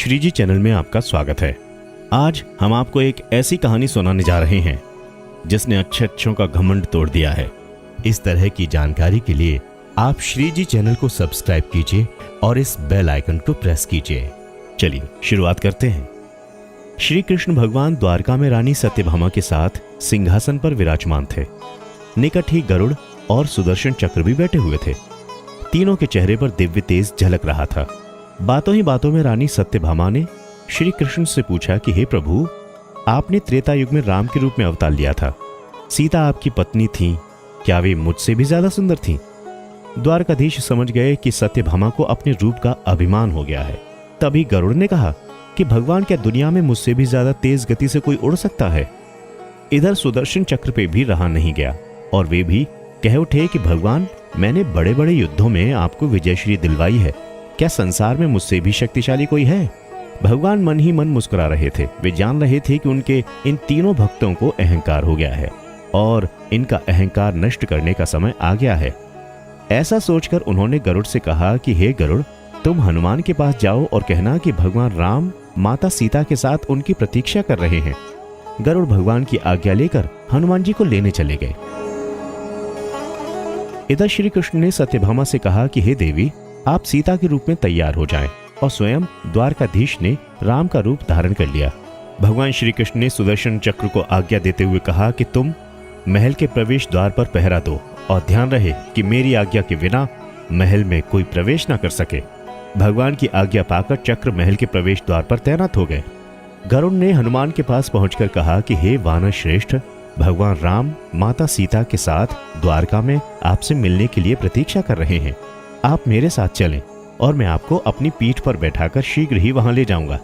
श्री जी channel में आपका स्वागत है। आज हम आपको एक ऐसी कहानी सुनाने जा रहे हैं जिसने अच्छों का घमंड तोड़ दिया है। इस तरह की जानकारी के लिए आप श्री जी चैनल को सब्सक्राइब कीजिए और इस बेल आइकन को प्रेस कीजिए। चलिए शुरुआत करते हैं। श्री कृष्ण भगवान द्वारका में रानी सत्यभामा के साथ सिंहासन पर विराजमान थे। निकट ही गरुड़ और सुदर्शन चक्र भी बैठे हुए थे। तीनों के चेहरे पर दिव्य तेज झलक रहा था। बातों ही बातों में रानी सत्यभामा ने श्री कृष्ण से पूछा कि हे प्रभु, आपने त्रेता युग में राम के रूप में अवतार लिया था। सीता आपकी पत्नी थी, क्या वे मुझसे भी ज्यादा सुंदर थीं? द्वारकाधीश समझ गए कि सत्यभामा को अपने रूप का अभिमान हो गया है। तभी गरुड़ ने कहा कि भगवान, क्या दुनिया में मुझसे भी ज्यादा तेज गति से कोई उड़ सकता है? इधर सुदर्शन चक्र पे भी रहा नहीं गया और वे भी कह उठे कि भगवान, मैंने बड़े बड़े युद्धों में आपको विजयश्री दिलवाई है, क्या संसार में मुझसे भी शक्तिशाली कोई है? भगवान मन ही मन मुस्कुरा रहे थे। वे जान रहे थे कि उनके इन तीनों भक्तों को अहंकार हो गया है और इनका अहंकार नष्ट करने का समय आ गया है। ऐसा सोचकर उन्होंने गरुड़ से कहा कि हे गरुड़, तुम हनुमान के पास जाओ और कहना कि भगवान राम माता सीता के साथ उनकी प्रतीक्षा कर रहे हैं। गरुड़ भगवान की आज्ञा लेकर हनुमान जी को लेने चले गए। इधर श्री कृष्ण ने सत्यभामा से कहा कि हे देवी, आप सीता के रूप में तैयार हो जाएं, और स्वयं द्वारकाधीश ने राम का रूप धारण कर लिया। भगवान श्री कृष्ण ने सुदर्शन चक्र को आज्ञा देते हुए कहा कि तुम महल के प्रवेश द्वार पर पहरा दो और ध्यान रहे कि मेरी आज्ञा के बिना महल में कोई प्रवेश न कर सके। भगवान की आज्ञा पाकर चक्र महल के प्रवेश द्वार पर तैनात हो गए। गरुड़ ने हनुमान के पास पहुंचकर कहा कि हे वानर श्रेष्ठ, भगवान राम माता सीता के साथ द्वारका में आपसे मिलने के लिए प्रतीक्षा कर रहे हैं। आप मेरे साथ चलें और मैं आपको अपनी पीठ पर बैठाकर शीघ्र ही वहां ले जाऊंगा।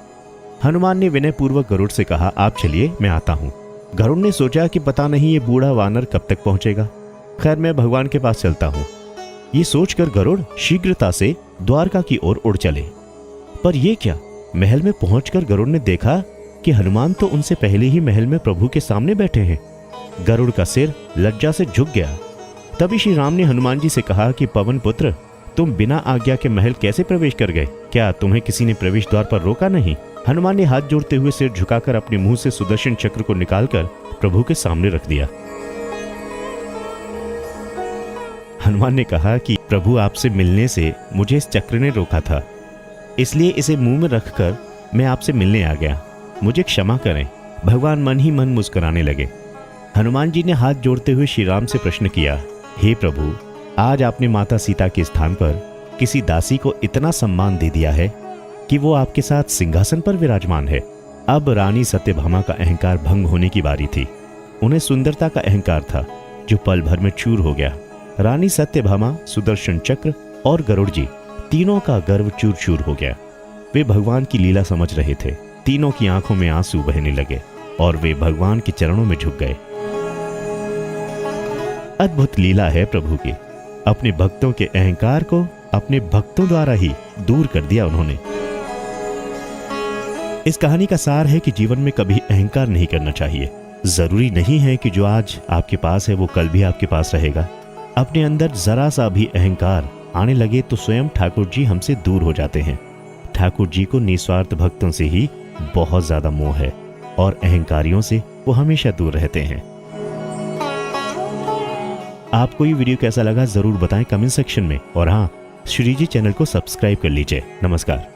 हनुमान ने विनय पूर्वक गरुड़ से कहा, आप चलिए, मैं आता हूं। गरुड़ ने सोचा कि पता नहीं ये बूढ़ा वानर कब तक पहुंचेगा। खैर, मैं भगवान के पास चलता हूं। ये सोचकर गरुड़ शीघ्रता से द्वारका की ओर उड़ चले। पर यह क्या, महल में पहुंचकर गरुड़ ने देखा कि हनुमान तो उनसे पहले ही महल में प्रभु के सामने बैठे हैं। गरुड़ का सिर लज्जा से झुक गया। तभी श्री राम ने हनुमान जी से कहा कि पवन पुत्र, तुम बिना आज्ञा के महल कैसे प्रवेश कर गए? क्या तुम्हें किसी ने प्रवेश द्वार पर रोका नहीं? हनुमान ने हाथ जोड़ते हुए सिर झुकाकर अपने मुंह से सुदर्शन चक्र को निकालकर प्रभु के सामने रख दिया। हनुमान ने कहा कि प्रभु, आपसे मिलने से मुझे इस चक्र ने रोका था, इसलिए इसे मुंह में रखकर मैं आपसे मिलने आ गया। मुझे क्षमा करें। भगवान मन ही मन मुस्कुराने लगे। हनुमान जी ने हाथ जोड़ते हुए श्री राम से प्रश्न किया, हे प्रभु, आज आपने माता सीता के स्थान पर किसी दासी को इतना सम्मान दे दिया है कि वो आपके साथ सिंहासन पर विराजमान है। अब रानी सत्यभामा का अहंकार भंग होने की बारी थी। उन्हें सुंदरता का अहंकार था जो पल भर में चूर हो गया। रानी सत्यभामा, सुदर्शन चक्र और गरुड़ जी तीनों का गर्व चूर चूर हो गया। वे भगवान की लीला समझ रहे थे। तीनों की आंखों में आंसू बहने लगे और वे भगवान के चरणों में झुक गए। अद्भुत लीला है प्रभु की। अपने भक्तों के अहंकार को अपने भक्तों द्वारा ही दूर कर दिया उन्होंने। इस कहानी का सार है कि जीवन में कभी अहंकार नहीं करना चाहिए। जरूरी नहीं है कि जो आज आपके पास है वो कल भी आपके पास रहेगा। अपने अंदर जरा सा भी अहंकार आने लगे तो स्वयं ठाकुर जी हमसे दूर हो जाते हैं। ठाकुर जी को निस्वार्थ भक्तों से ही बहुत ज्यादा मोह है और अहंकारियों से वो हमेशा दूर रहते हैं। आपको ये वीडियो कैसा लगा जरूर बताएं कमेंट सेक्शन में, और हाँ, श्री जी चैनल को सब्सक्राइब कर लीजिए। नमस्कार।